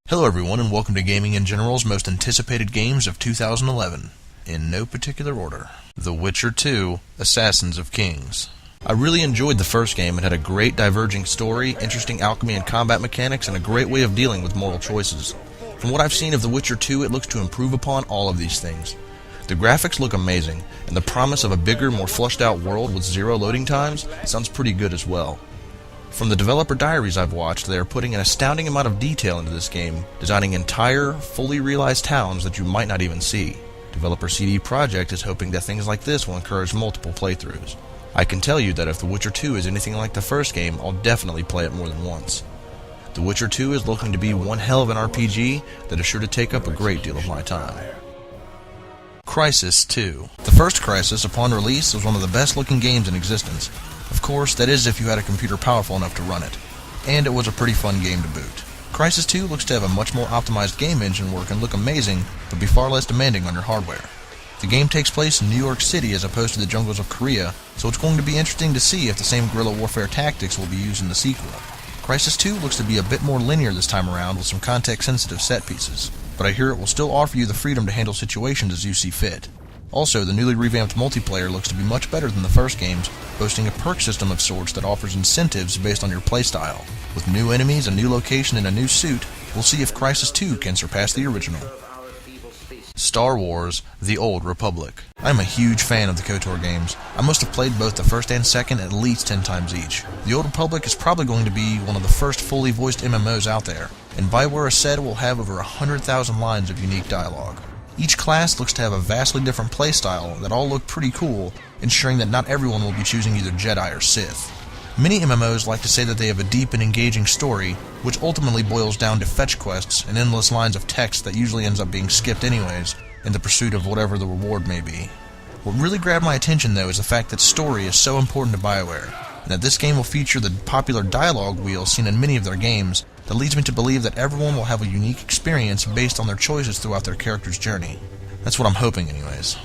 Hello everyone and welcome to Gaming in General's most anticipated games of 2011, in no particular order. The Witcher 2, Assassins of Kings. I really enjoyed the first game. It had a great diverging story, interesting alchemy and combat mechanics, and a great way of dealing with moral choices. From what I've seen of The Witcher 2, it looks to improve upon all of these things. The graphics look amazing, and the promise of a bigger, more fleshed out world with zero loading times sounds pretty good as well. From the developer diaries I've watched, they are putting an astounding amount of detail into this game, designing entire, fully realized towns that you might not even see. Developer CD Projekt is hoping that things like this will encourage multiple playthroughs. I can tell you that if The Witcher 2 is anything like the first game, I'll definitely play it more than once. The Witcher 2 is looking to be one hell of an RPG that is sure to take up a great deal of my time. Crysis II. The first Crysis, upon release, was one of the best looking games in existence. Of course, that is if you had a computer powerful enough to run it. And it was a pretty fun game to boot. Crysis 2 looks to have a much more optimized game engine work and look amazing, but be far less demanding on your hardware. The game takes place in New York City as opposed to the jungles of Korea, so it's going to be interesting to see if the same guerrilla warfare tactics will be used in the sequel. Crysis 2 looks to be a bit more linear this time around with some context-sensitive set pieces, but I hear it will still offer you the freedom to handle situations as you see fit. Also, the newly revamped multiplayer looks to be much better than the first games, boasting a perk system of sorts that offers incentives based on your playstyle. With new enemies, a new location, and a new suit, we'll see if Crysis 2 can surpass the original. Star Wars: The Old Republic. I'm a huge fan of the KOTOR games. I must have played both the first and second at least 10 times each. The Old Republic is probably going to be one of the first fully voiced MMOs out there, and Bioware has said it will have over 100,000 lines of unique dialogue. Each class looks to have a vastly different playstyle that all look pretty cool, ensuring that not everyone will be choosing either Jedi or Sith. Many MMOs like to say that they have a deep and engaging story, which ultimately boils down to fetch quests and endless lines of text that usually ends up being skipped anyways, in the pursuit of whatever the reward may be. What really grabbed my attention though is the fact that story is so important to Bioware, and that this game will feature the popular dialogue wheel seen in many of their games, that leads me to believe that everyone will have a unique experience based on their choices throughout their character's journey. That's what I'm hoping anyways.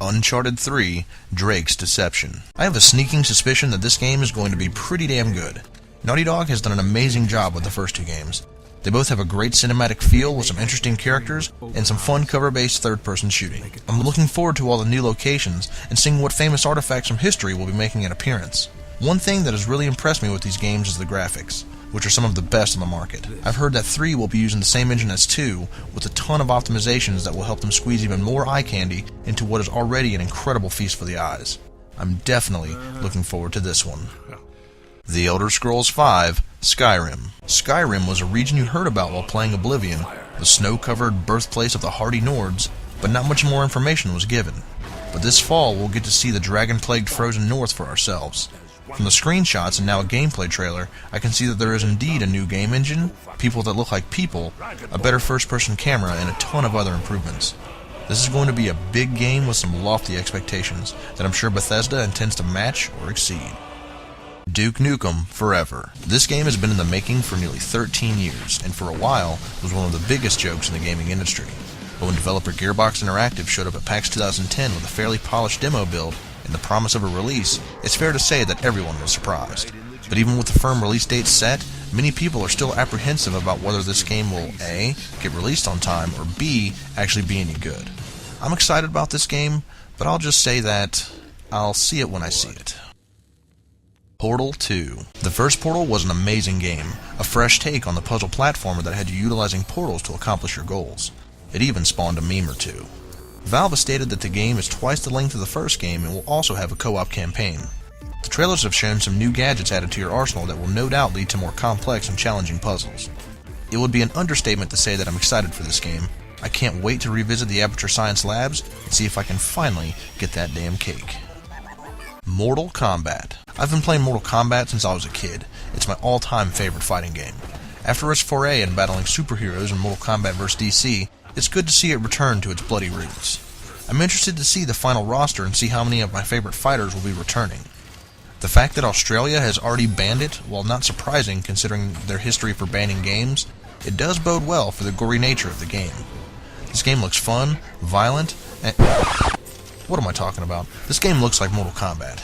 Uncharted 3, Drake's Deception. I have a sneaking suspicion that this game is going to be pretty damn good. Naughty Dog has done an amazing job with the first two games. They both have a great cinematic feel with some interesting characters and some fun cover-based third-person shooting. I'm looking forward to all the new locations and seeing what famous artifacts from history will be making an appearance. One thing that has really impressed me with these games is the graphics, which are some of the best on the market. I've heard that 3 will be using the same engine as 2, with a ton of optimizations that will help them squeeze even more eye candy into what is already an incredible feast for the eyes. I'm definitely looking forward to this one. The Elder Scrolls V, Skyrim. Skyrim was a region you heard about while playing Oblivion, the snow-covered birthplace of the hardy Nords, but not much more information was given. But this fall we'll get to see the dragon-plagued frozen north for ourselves. From the screenshots and now a gameplay trailer, I can see that there is indeed a new game engine, people that look like people, a better first-person camera, and a ton of other improvements. This is going to be a big game with some lofty expectations that I'm sure Bethesda intends to match or exceed. Duke Nukem Forever. This game has been in the making for nearly 13 years, and for a while was one of the biggest jokes in the gaming industry. But when developer Gearbox Interactive showed up at PAX 2010 with a fairly polished demo build and the promise of a release, it's fair to say that everyone was surprised. But even with the firm release date set, many people are still apprehensive about whether this game will A, get released on time, or B, actually be any good. I'm excited about this game, but I'll just say that I'll see it when I see it. Portal 2. The first Portal was an amazing game, a fresh take on the puzzle platformer that had you utilizing portals to accomplish your goals. It even spawned a meme or two. Valve has stated that the game is twice the length of the first game and will also have a co-op campaign. The trailers have shown some new gadgets added to your arsenal that will no doubt lead to more complex and challenging puzzles. It would be an understatement to say that I'm excited for this game. I can't wait to revisit the Aperture Science Labs and see if I can finally get that damn cake. Mortal Kombat. I've been playing Mortal Kombat since I was a kid. It's my all-time favorite fighting game. After its foray in battling superheroes in Mortal Kombat vs. DC, it's good to see it return to its bloody roots. I'm interested to see the final roster and see how many of my favorite fighters will be returning. The fact that Australia has already banned it, while not surprising considering their history for banning games, it does bode well for the gory nature of the game. This game looks fun, violent, and... What am I talking about? This game looks like Mortal Kombat.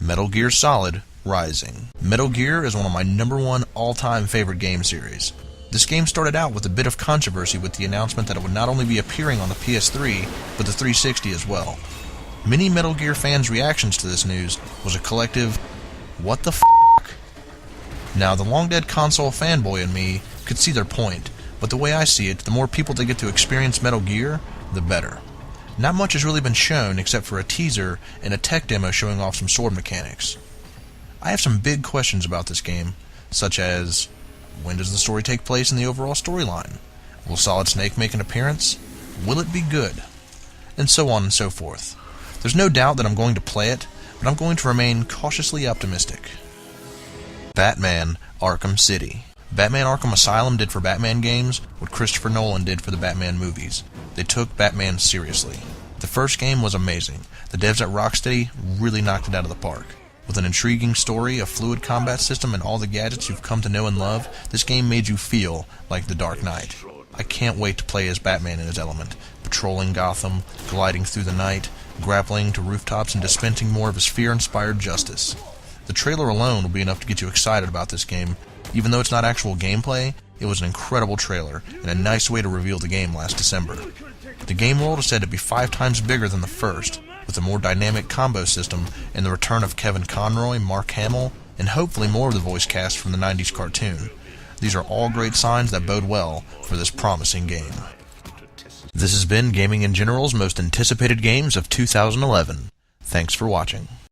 Metal Gear Solid Rising. Metal Gear is one of my #1 all-time favorite game series. This game started out with a bit of controversy with the announcement that it would not only be appearing on the PS3, but the 360 as well. Many Metal Gear fans' reactions to this news was a collective, "What the f***?" Now, the long-dead console fanboy in me could see their point, but the way I see it, the more people that get to experience Metal Gear, the better. Not much has really been shown except for a teaser and a tech demo showing off some sword mechanics. I have some big questions about this game, such as, when does the story take place in the overall storyline? Will Solid Snake make an appearance? Will it be good? And so on and so forth. There's no doubt that I'm going to play it, but I'm going to remain cautiously optimistic. Batman Arkham City. Batman Arkham Asylum did for Batman games what Christopher Nolan did for the Batman movies. They took Batman seriously. The first game was amazing. The devs at Rocksteady really knocked it out of the park. With an intriguing story, a fluid combat system, and all the gadgets you've come to know and love, this game made you feel like the Dark Knight. I can't wait to play as Batman in his element, patrolling Gotham, gliding through the night, grappling to rooftops, and dispensing more of his fear-inspired justice. The trailer alone will be enough to get you excited about this game. Even though it's not actual gameplay, it was an incredible trailer and a nice way to reveal the game last December. The game world is said to be 5 times bigger than the first, with a more dynamic combo system and the return of Kevin Conroy, Mark Hamill, and hopefully more of the voice cast from the 90s cartoon. These are all great signs that bode well for this promising game. This has been Gaming in General's most anticipated games of 2011. Thanks for watching.